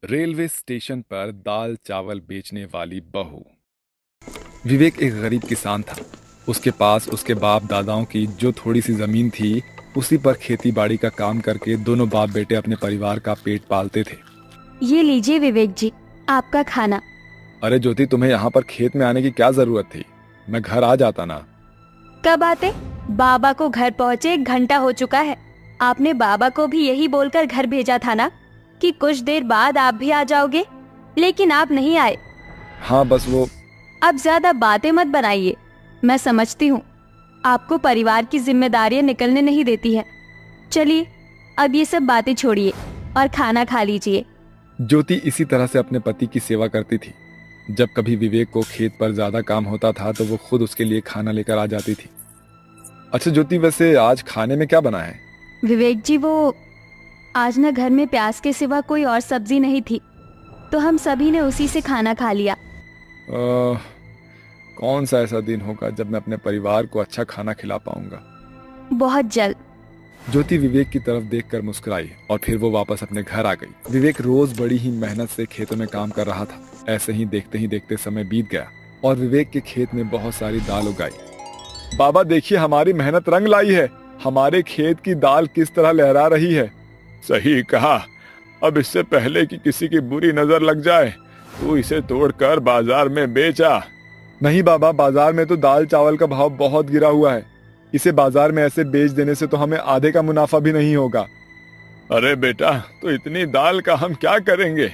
Railway station पर दाल चावल बेचने वाली बहू। विवेक एक गरीब किसान था। उसके पास उसके बाप दादाओं की जो थोड़ी सी जमीन थी, उसी पर खेती बाड़ी का काम करके दोनों बाप बेटे अपने परिवार का पेट पालते थे। ये लीजिए विवेक जी, आपका खाना। अरे ज्योति, तुम्हें यहाँ पर खेत में आने की क्या जरूरत थी? मैं घर आ जाता ना। कब आते? बाबा को घर पहुँचे 1 घंटा हो चुका है। आपने बाबा को भी यही बोलकर घर भेजा था ना कि कुछ देर बाद आप भी आ जाओगे, लेकिन आप नहीं आए। हाँ बस वो। अब ज्यादा बातें मत बनाइए। मैं समझती हूँ आपको परिवार की जिम्मेदारियाँ निकलने नहीं देती है। चलिए अब ये सब बातें छोड़िए और खाना खा लीजिए। ज्योति इसी तरह से अपने पति की सेवा करती थी। जब कभी विवेक को खेत पर ज्यादा काम होता था तो वो खुद उसके लिए खाना लेकर आ जाती थी। अच्छा ज्योति, वैसे आज खाने में क्या बना है? विवेक जी, वो आज ना घर में प्याज के सिवा कोई और सब्जी नहीं थी, तो हम सभी ने उसी से खाना खा लिया। कौन सा ऐसा दिन होगा जब मैं अपने परिवार को अच्छा खाना खिला पाऊंगा? बहुत जल्द। ज्योति विवेक की तरफ देखकर मुस्कुराई और फिर वो वापस अपने घर आ गई। विवेक रोज बड़ी ही मेहनत से खेतों में काम कर रहा था। ऐसे ही देखते समय बीत गया और विवेक के खेत में बहुत सारी दाल उगाई। बाबा देखिए, हमारी मेहनत रंग लाई है। हमारे खेत की दाल किस तरह लहरा रही है। सही कहा। अब इससे पहले कि किसी की बुरी नजर लग जाए, तू इसे तोड़कर बाजार में बेचा। नहीं बाबा, बाजार में तो दाल चावल का भाव बहुत गिरा हुआ है। इसे बाजार में ऐसे बेच देने से तो हमें आधे का मुनाफा भी नहीं होगा। अरे बेटा, तो इतनी दाल का हम क्या करेंगे?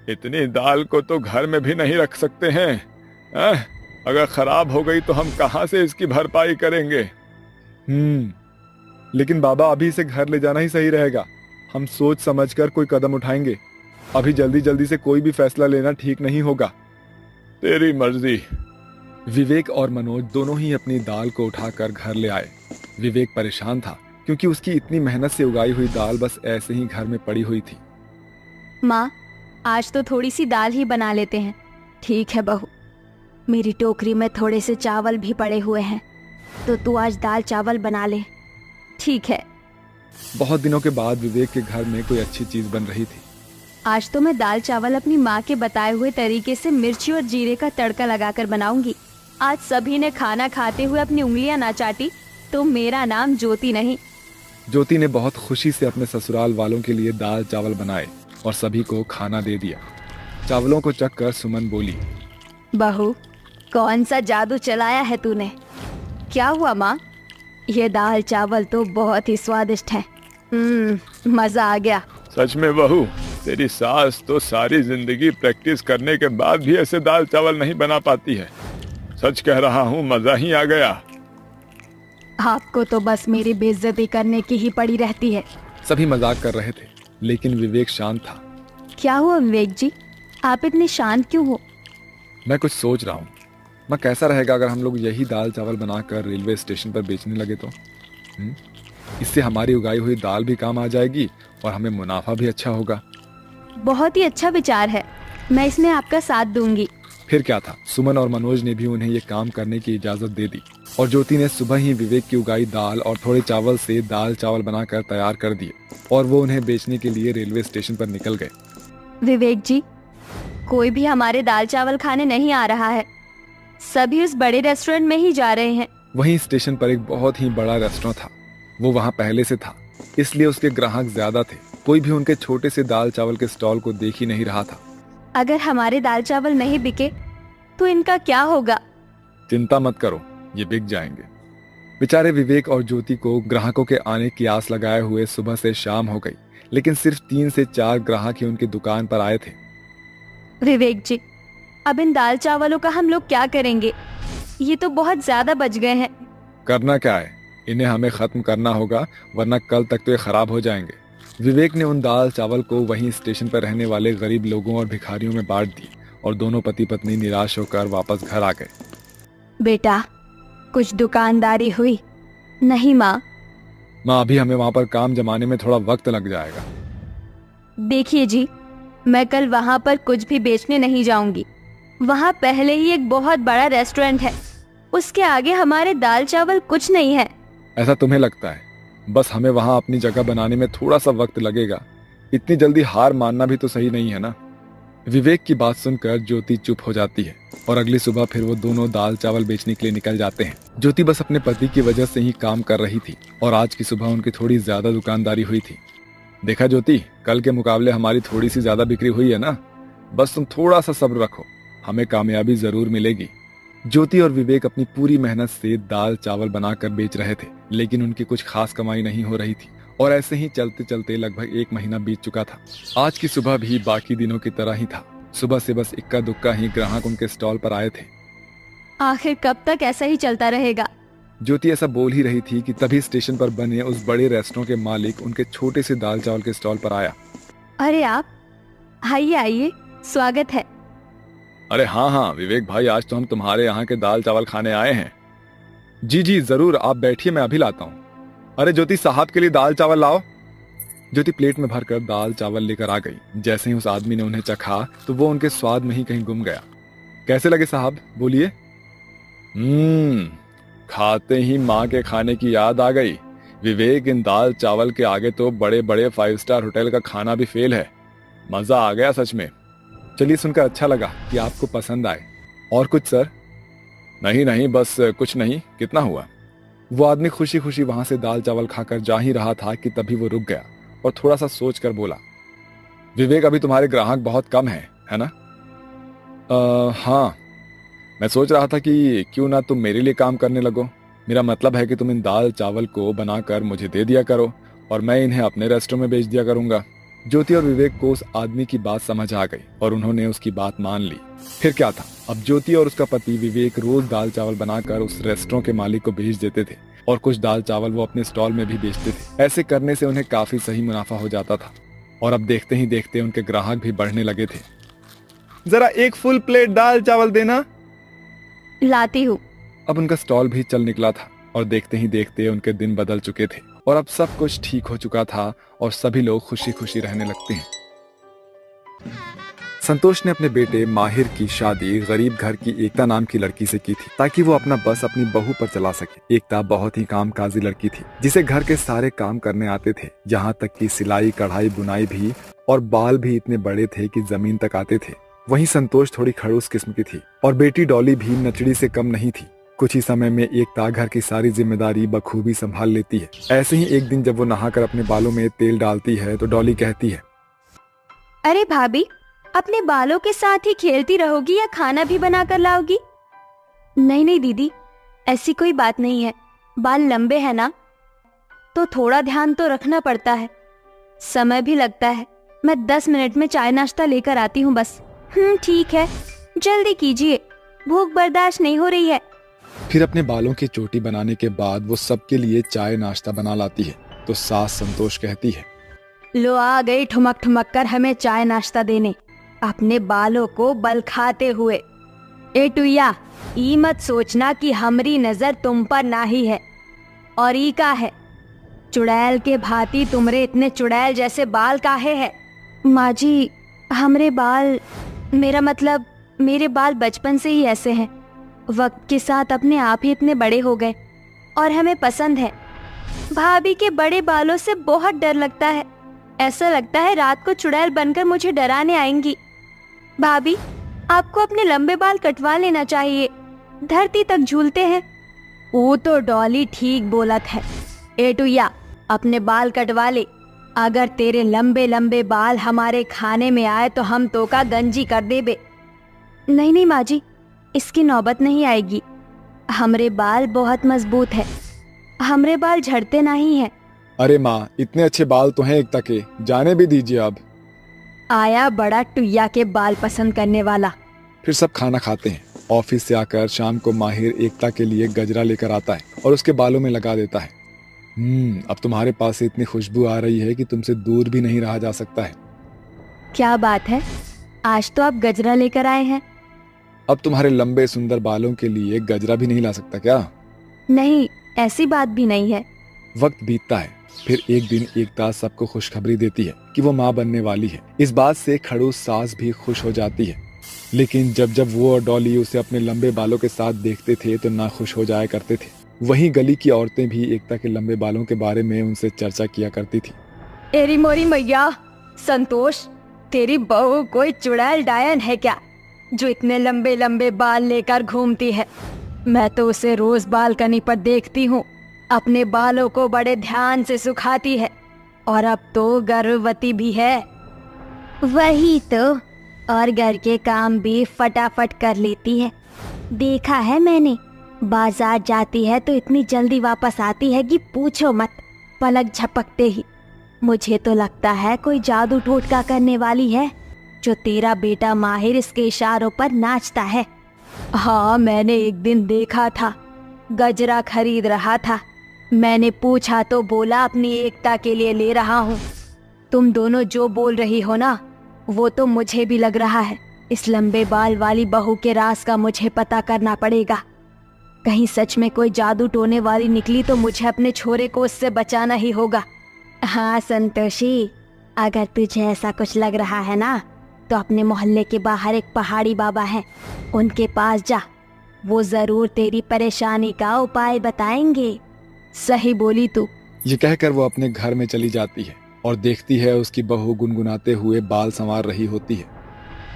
इतनी दाल को तो घर में भी नहीं रख सकते हैं। अगर खराब हो गई तो हम कहां से इसकी भरपाई करेंगे? लेकिन बाबा, अभी इसे घर ले जाना ही सही रहेगा। हम सोच समझकर कोई कदम उठाएंगे। अभी जल्दी जल्दी से कोई भी फैसला लेना ठीक नहीं होगा। तेरी मर्जी। विवेक और मनोज दोनों ही अपनी दाल को उठाकर घर ले आए। विवेक परेशान था क्योंकि उसकी इतनी मेहनत से उगाई हुई दाल बस ऐसे ही घर में पड़ी हुई थी। माँ, आज तो थोड़ी सी दाल ही बना लेते हैं। ठीक है बहू, मेरी टोकरी में थोड़े से चावल भी पड़े हुए हैं, तो तू आज दाल चावल बना ले। ठीक है। बहुत दिनों के बाद विवेक के घर में कोई अच्छी चीज बन रही थी। आज तो मैं दाल चावल अपनी माँ के बताए हुए तरीके से मिर्ची और जीरे का तड़का लगाकर बनाऊंगी। आज सभी ने खाना खाते हुए अपनी उंगलियां ना चाटी तो मेरा नाम ज्योति नहीं। ज्योति ने बहुत खुशी से अपने ससुराल वालों के लिए दाल चावल बनाए और सभी को खाना दे दिया। चावलों को चख कर सुमन बोली, बहू, कौन सा जादू चलाया है तूने? क्या हुआ माँ? ये दाल चावल तो बहुत ही स्वादिष्ट है। मजा आ गया। सच में बहू, तेरी सास तो सारी जिंदगी प्रैक्टिस करने के बाद भी ऐसे दाल चावल नहीं बना पाती है। सच कह रहा हूँ, मजा ही आ गया। आपको तो बस मेरी बेइज्जती करने की ही पड़ी रहती है। सभी मजाक कर रहे थे, लेकिन विवेक शांत था। क्या हुआ विवेक जी, आप इतने शांत क्यों हो? मैं कुछ सोच रहा हूँ। मैं कैसा रहेगा अगर हम लोग यही दाल चावल बनाकर रेलवे स्टेशन पर बेचने लगे तो? इससे हमारी उगाई हुई दाल भी काम आ जाएगी और हमें मुनाफा भी अच्छा होगा। बहुत ही अच्छा विचार है, मैं इसमें आपका साथ दूंगी। फिर क्या था, सुमन और मनोज ने भी उन्हें ये काम करने की इजाजत दे दी और ज्योति ने सुबह ही विवेक की उगाई दाल और थोड़े चावल से दाल चावल बनाकर तैयार कर दिए और वो उन्हें बेचने के लिए रेलवे स्टेशन पर निकल गए। विवेक जी, कोई भी हमारे दाल चावल खाने नहीं आ रहा है। सभी उस बड़े रेस्टोरेंट में ही जा रहे हैं। वहीं स्टेशन पर एक बहुत ही बड़ा रेस्टोरेंट था। वो वहाँ पहले से था, इसलिए उसके ग्राहक ज्यादा थे। कोई भी उनके छोटे से दाल चावल के स्टॉल को देख ही नहीं रहा था। अगर हमारे दाल चावल नहीं बिके तो इनका क्या होगा? चिंता मत करो, ये बिक जाएंगे। बेचारे विवेक और ज्योति को ग्राहकों के आने की आस लगाए हुए सुबह से शाम हो गई, लेकिन सिर्फ 3 से 4 ग्राहक ही उनकी दुकान पर आए थे। विवेक जी, अब इन दाल चावलों का हम लोग क्या करेंगे? ये तो बहुत ज्यादा बच गए हैं। करना क्या है, इन्हें हमें खत्म करना होगा, वरना कल तक तो ये खराब हो जाएंगे। विवेक ने उन दाल चावल को वहीं स्टेशन पर रहने वाले गरीब लोगों और भिखारियों में बांट दी और दोनों पति पत्नी निराश होकर वापस घर आ गए। बेटा, कुछ दुकानदारी हुई? नहीं माँ। माँ, अभी हमें वहाँ पर काम जमाने में थोड़ा वक्त लग जाएगा। देखिए जी, मैं कल वहाँ पर कुछ भी बेचने नहीं जाऊंगी। वहाँ पहले ही एक बहुत बड़ा रेस्टोरेंट है, उसके आगे हमारे दाल चावल कुछ नहीं है। ऐसा तुम्हें लगता है? बस हमें वहाँ अपनी जगह बनाने में थोड़ा सा वक्त लगेगा। इतनी जल्दी हार मानना भी तो सही नहीं है ना। विवेक की बात सुनकर ज्योति चुप हो जाती है और अगली सुबह फिर वो दोनों दाल चावल बेचने के लिए निकल जाते हैं। ज्योति बस अपने पति की वजह से ही काम कर रही थी और आज की सुबह उनकी थोड़ी ज्यादा दुकानदारी हुई थी। देखा ज्योति, कल के मुकाबले हमारी थोड़ी सी ज्यादा बिक्री हुई है ना। बस तुम थोड़ा सा सब्र रखो, हमें कामयाबी जरूर मिलेगी। ज्योति और विवेक अपनी पूरी मेहनत से दाल चावल बनाकर बेच रहे थे, लेकिन उनकी कुछ खास कमाई नहीं हो रही थी और ऐसे ही चलते चलते लगभग 1 महीना बीत चुका था। आज की सुबह भी बाकी दिनों की तरह ही था। सुबह से बस इक्का दुक्का ही ग्राहक उनके स्टॉल पर आए थे। आखिर कब तक ऐसा ही चलता रहेगा? ज्योति ऐसा बोल ही रही थी कि तभी स्टेशन पर बने उस बड़े रेस्टोरेंट के मालिक उनके छोटे से दाल चावल के स्टॉल पर आया। अरे आप, आइए आइए, स्वागत है। अरे हाँ विवेक भाई, आज तो हम तुम्हारे यहाँ के दाल चावल खाने आए हैं। जी जी जरूर, आप बैठिए, मैं अभी लाता हूँ। अरे ज्योति, साहब के लिए दाल चावल लाओ। ज्योति प्लेट में भरकर दाल चावल लेकर आ गई। जैसे ही उस आदमी ने उन्हें चखा तो वो उनके स्वाद में ही कहीं गुम गया। कैसे लगे साहब, बोलिए। खाते ही माँ के खाने की याद आ गई। विवेक, इन दाल चावल के आगे तो बड़े बड़े 5 स्टार होटल का खाना भी फेल है। मजा आ गया सच में। चलिए, सुनकर अच्छा लगा कि आपको पसंद आए। और कुछ सर? नहीं बस कुछ नहीं। कितना हुआ? वो आदमी खुशी खुशी वहां से दाल चावल खाकर जा ही रहा था कि तभी वो रुक गया और थोड़ा सा सोच कर बोला, विवेक अभी तुम्हारे ग्राहक बहुत कम है ना? हाँ, मैं सोच रहा था कि क्यों ना तुम मेरे लिए काम करने लगो। मेरा मतलब है कि तुम इन दाल चावल को बनाकर मुझे दे दिया करो और मैं इन्हें अपने रेस्टोरेंट में बेच दिया करूंगा। ज्योति और विवेक को उस आदमी की बात समझ आ गई और उन्होंने उसकी बात मान ली। फिर क्या था, अब ज्योति और उसका पति विवेक रोज दाल चावल बनाकर उस रेस्टोरेंट के मालिक को बेच देते थे और कुछ दाल चावल वो अपने स्टॉल में भी बेचते थे। ऐसे करने से उन्हें काफी सही मुनाफा हो जाता था और अब देखते ही देखते उनके ग्राहक भी बढ़ने लगे थे। जरा एक फुल प्लेट दाल चावल देना। लाती हूँ। अब उनका स्टॉल भी चल निकला था और देखते ही देखते उनके दिन बदल चुके थे और अब सब कुछ ठीक हो चुका था और सभी लोग खुशी खुशी रहने लगते हैं। संतोष ने अपने बेटे माहिर की शादी गरीब घर की एकता नाम की लड़की से की थी ताकि वो अपना बस अपनी बहू पर चला सके। एकता बहुत ही कामकाजी लड़की थी जिसे घर के सारे काम करने आते थे, यहाँ तक कि सिलाई कढ़ाई बुनाई भी, और बाल भी इतने बड़े थे कि जमीन तक आते थे। वहीं संतोष थोड़ी खड़ूस किस्म की थी और बेटी डॉली भी नचड़ी से कम नहीं थी। कुछ ही समय में एकता घर की सारी जिम्मेदारी बखूबी संभाल लेती है। ऐसे ही एक दिन जब वो नहाकर अपने बालों में तेल डालती है तो डॉली कहती है, अरे भाभी, अपने बालों के साथ ही खेलती रहोगी या खाना भी बना कर लाओगी? नहीं दीदी, ऐसी कोई बात नहीं है। बाल लंबे हैं ना, तो थोड़ा ध्यान तो रखना पड़ता है, समय भी लगता है। मैं 10 मिनट में चाय नाश्ता लेकर आती हूँ बस। ठीक है, जल्दी कीजिए, भूख बर्दाश्त नहीं हो रही है। फिर अपने बालों की चोटी बनाने के बाद वो सबके लिए चाय नाश्ता बना लाती है तो सास संतोष कहती है, लो आ गई ठुमक ठुमक कर हमें चाय नाश्ता देने, अपने बालों को बल खाते हुए। ए टुइया, ई मत सोचना कि हमारी नजर तुम पर ना ही है, और ई का है चुड़ैल के भांति तुमरे इतने चुड़ैल जैसे बाल काहे है? माँ जी, हमरे बाल, मेरा मतलब मेरे बाल बचपन से ही ऐसे हैं। वक्त के साथ अपने आप ही इतने बड़े हो गए और हमें पसंद है। भाभी के बड़े बालों से बहुत डर लगता है, ऐसा लगता है रात को चुड़ैल बनकर मुझे डराने आएंगी। भाभी, आपको अपने लंबे बाल कटवा लेना चाहिए, धरती तक झूलते हैं। वो तो डॉली ठीक बोलत है। ए टुइया, अपने बाल कटवा ले, अगर तेरे लंबे लंबे बाल हमारे खाने में आए तो हम तो का गंजी कर देबे। नहीं माँ जी, इसकी नौबत नहीं आएगी। हमरे बाल बहुत मजबूत है, हमरे बाल झड़ते नहीं है। अरे माँ, इतने अच्छे बाल तो हैं एकता के, जाने भी दीजिए। अब आया बड़ा टुइया के बाल पसंद करने वाला। फिर सब खाना खाते हैं। ऑफिस से आकर शाम को माहिर एकता के लिए गजरा लेकर आता है और उसके बालों में लगा देता है। अब तुम्हारे पास से इतनी खुशबू आ रही है कि तुमसे दूर भी नहीं रहा जा सकता है। क्या बात है, आज तो आप गजरा लेकर आए हैं। अब तुम्हारे लंबे सुंदर बालों के लिए गजरा भी नहीं ला सकता क्या? नहीं, ऐसी बात भी नहीं है। वक्त बीतता है। फिर एक दिन एकता सबको खुशखबरी देती है कि वो माँ बनने वाली है। इस बात से खड़ूस सास भी खुश हो जाती है, लेकिन जब जब वो और डॉली उसे अपने लंबे बालों के साथ देखते थे तो ना खुश हो जाया करते थे। वहीं गली की औरतें भी एकता के लंबे बालों के बारे में उनसे चर्चा किया करती थी। एरी मोरी मैया, संतोष, तेरी बहू कोई चुड़ैल डायन है क्या, जो इतने लंबे लंबे बाल लेकर घूमती है? मैं तो उसे रोज बालकनी पर देखती हूँ, अपने बालों को बड़े ध्यान से सुखाती है, और अब तो गर्भवती भी है। वही तो, और घर के काम भी फटाफट कर लेती है। देखा है मैंने, बाजार जाती है तो इतनी जल्दी वापस आती है कि पूछो मत, पलक झपकते ही। मुझे तो लगता है कोई जादू टोटका करने वाली है, जो तेरा बेटा माहिर इसके इशारों पर नाचता है। हाँ, मैंने एक दिन देखा था, गजरा खरीद रहा था। मैंने पूछा तो बोला अपनी एकता के लिए ले रहा हूँ। तुम दोनों जो बोल रही हो ना, वो तो मुझे भी लग रहा है। इस लंबे बाल वाली बहू के राज का मुझे पता करना पड़ेगा। कहीं सच में कोई जादू टोने वाली निकली तो मुझे अपने छोरे को उससे बचाना ही होगा। हाँ संतोषी, अगर तुझे ऐसा कुछ लग रहा है ना, तो अपने मोहल्ले के बाहर एक पहाड़ी बाबा है, उनके पास जा, वो जरूर तेरी परेशानी का उपाय बताएंगे। सही बोली तू। ये कहकर वो अपने घर में चली जाती है और देखती है उसकी बहू गुनगुनाते हुए बाल संवार रही होती है।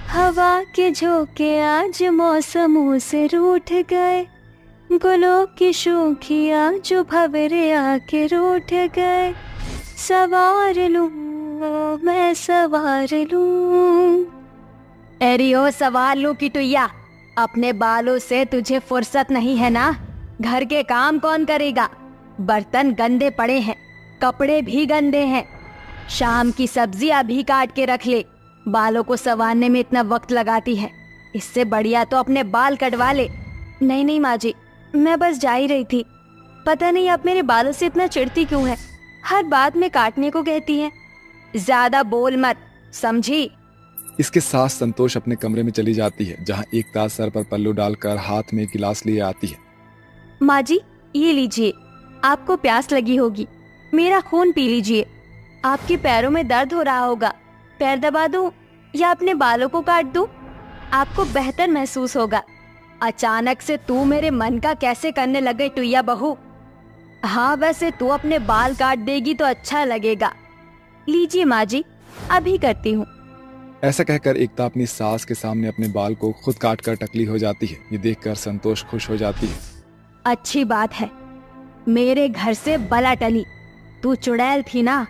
हवा के झोंके आज मौसमों से रूठ गए, गुलों की शोखियाँ जो भंवरे आके रूठ गए। सवार लूं मैं सवार लूं। एरियो सवार लूं की टुइया, अपने बालों से तुझे फुर्सत नहीं है ना? घर के काम कौन करेगा? बर्तन गंदे पड़े हैं, कपड़े भी गंदे हैं, शाम की सब्जियां भी काट के रख ले। बालों को संवारने में इतना वक्त लगाती है, इससे बढ़िया तो अपने बाल कटवा ले। नहीं नहीं माँ जी, मैं बस जा ही रही थी। पता नहीं आप मेरे बालों से इतना चिढ़ती क्यों है, हर बात में काटने को कहती हैं। ज्यादा बोल मत, समझी? इसके साथ संतोष अपने कमरे में चली जाती है, जहाँ एकता सर पर पल्लू डालकर हाथ में गिलास लिए आती है। माँ जी, ये लीजिए, आपको प्यास लगी होगी, मेरा खून पी लीजिए। आपके पैरों में दर्द हो रहा होगा, पैर दबा दूं या अपने बालों को काट दूं? आपको बेहतर महसूस होगा। अचानक से तू मेरे मन का कैसे करने लग गई टुइया बहू। हाँ, वैसे तू अपने बाल काट देगी तो अच्छा लगेगा। लीजिए माँ जी, अभी करती हूँ। ऐसा कहकर एकता अपनी सास के सामने अपने बाल को खुद काट कर टकली हो जाती है। ये देखकर संतोष खुश हो जाती है। अच्छी बात है, मेरे घर से बला टली। तू चुड़ैल थी ना,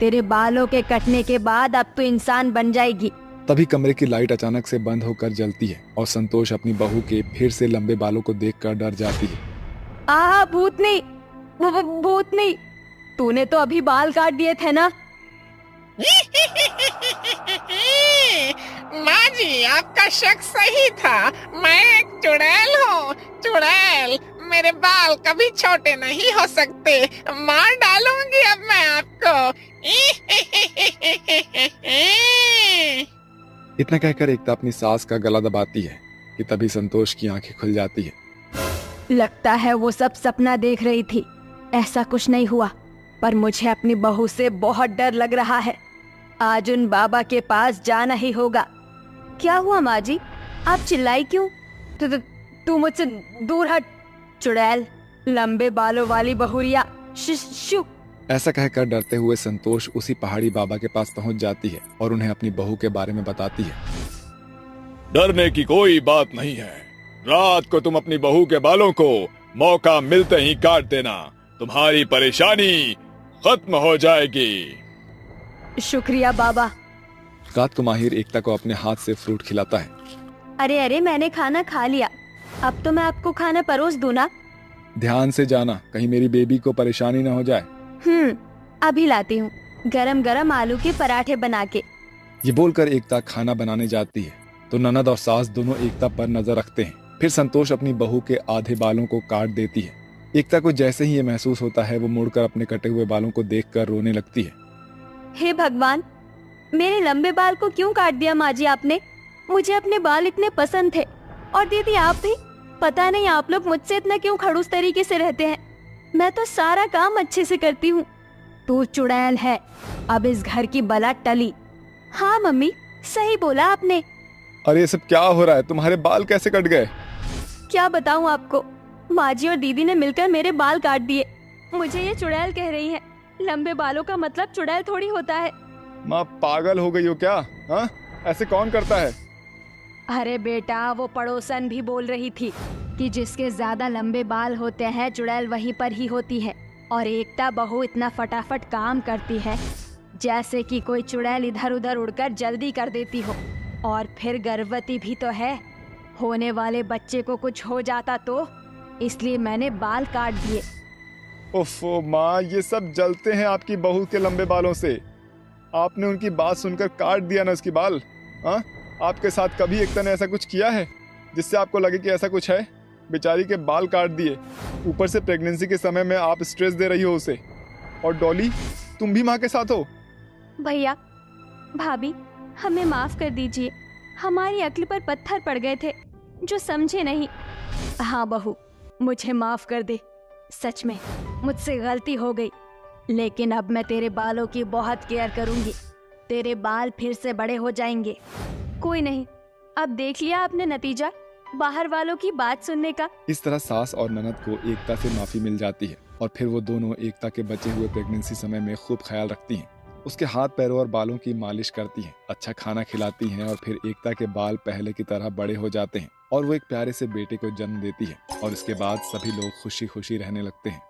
तेरे बालों के कटने के बाद अब तो इंसान बन जाएगी। तभी कमरे की लाइट अचानक से बंद होकर जलती है और संतोष अपनी बहू के फिर से लंबे बालों को देखकर डर जाती है। आहा, भूतनी, भूतनी, तूने तो अभी बाल काट दिए थे ना? माँ जी, आपका शक सही था, मैं एक चुड़ैल हूँ। चुड़ैल, मेरे बाल कभी छोटे नहीं हो सकते, मार डालूंगी अब मैं आपको। इतना कहकर एकता अपनी सास का गला दबाती है कि तभी संतोष की आंखें खुल जाती है। लगता है वो सब सपना देख रही थी, ऐसा कुछ नहीं हुआ। पर मुझे अपनी बहू से बहुत डर लग रहा है। आज उन बाबा के पास जाना ही होगा। क्या हुआ माँ जी, आप चिल्लाई क्यों? तू मुझसे दूर हट, चुड़ैल, लंबे बालों वाली बहुरिया। शू। ऐसा कहकर डरते हुए संतोष उसी पहाड़ी बाबा के पास पहुंच जाती है और उन्हें अपनी बहू के बारे में बताती है। डरने की कोई बात नहीं है। रात को तुम अपनी बहू के बालों को मौका मिलते ही काट देना, तुम्हारी परेशानी खत्म हो जाएगी। शुक्रिया बाबा। रात को माहिर एकता को अपने हाथ से फ्रूट खिलाता है। अरे अरे, मैंने खाना खा लिया, अब तो मैं आपको खाना परोस दूं ना? ध्यान से जाना, कहीं मेरी बेबी को परेशानी न हो जाए। अभी लाती हूँ, गरम गरम आलू के पराठे बना के। ये बोलकर एकता खाना बनाने जाती है तो ननद और सास दोनों एकता पर नजर रखते हैं। फिर संतोष अपनी बहू के आधे बालों को काट देती है। एकता को जैसे ही ये महसूस होता है, वो मुड़कर अपने कटे हुए बालों को देखकर रोने लगती है। हे भगवान, मेरे लंबे बाल को क्यों काट दिया माँ जी आपने? मुझे अपने बाल इतने पसंद थे। और दीदी आप भी, पता नहीं आप लोग मुझसे इतना क्यों खड़ूस तरीके से रहते हैं। मैं तो सारा काम अच्छे से करती हूँ। तू चुड़ैल है, अब इस घर की बला टली। हाँ मम्मी, सही बोला आपने। अरे ये सब क्या हो रहा है? तुम्हारे बाल कैसे कट गए? क्या बताऊँ आपको, माँ जी और दीदी ने मिलकर मेरे बाल काट दिए। मुझे ये चुड़ैल कह रही है। लंबे बालों का मतलब चुड़ैल थोड़ी होता है। माँ पागल हो गई हो क्या? हाँ, ऐसे कौन करता है? अरे बेटा, वो पड़ोसन भी बोल रही थी कि जिसके ज्यादा लंबे बाल होते हैं चुड़ैल वहीं पर ही होती है। और एकता बहू इतना फटाफट काम करती है जैसे कि कोई चुड़ैल इधर उधर उड़कर जल्दी कर देती हो। और फिर गर्भवती भी तो है, होने वाले बच्चे को कुछ हो जाता तो इसलिए मैंने बाल काट दिए। ओफो माँ, ये सब जलते हैं आपकी बहू के लंबे बालों से। आपने उनकी बात सुनकर काट दिया ना उसकी बाल। हाँ, आपके साथ कभी एकता ने ऐसा कुछ किया है जिससे आपको लगे कि ऐसा कुछ है? बेचारी के बाल काट दिए, ऊपर से प्रेगनेंसी के समय में आप स्ट्रेस दे रही हो उसे। और डॉली, तुम भी माँ के साथ हो? भैया भाभी, हमें माफ कर दीजिए, हमारी अक्ल पर पत्थर पड़ गए थे जो समझे नहीं। हाँ बहू, मुझे माफ कर दे, सच में मुझसे गलती हो गई। लेकिन अब मैं तेरे बालों की बहुत केयर करूंगी, तेरे बाल फिर से बड़े हो जाएंगे। कोई नहीं, अब देख लिया आपने नतीजा बाहर वालों की बात सुनने का। इस तरह सास और ननद को एकता से माफी मिल जाती है और फिर वो दोनों एकता के बचे हुए प्रेगनेंसी समय में खूब ख्याल रखती हैं। उसके हाथ पैरों और बालों की मालिश करती हैं, अच्छा खाना खिलाती हैं और फिर एकता के बाल पहले की तरह बड़े हो जाते हैं और वो एक प्यारे से बेटे को जन्म देती है। और इसके बाद सभी लोग खुशी खुशी रहने लगते हैं।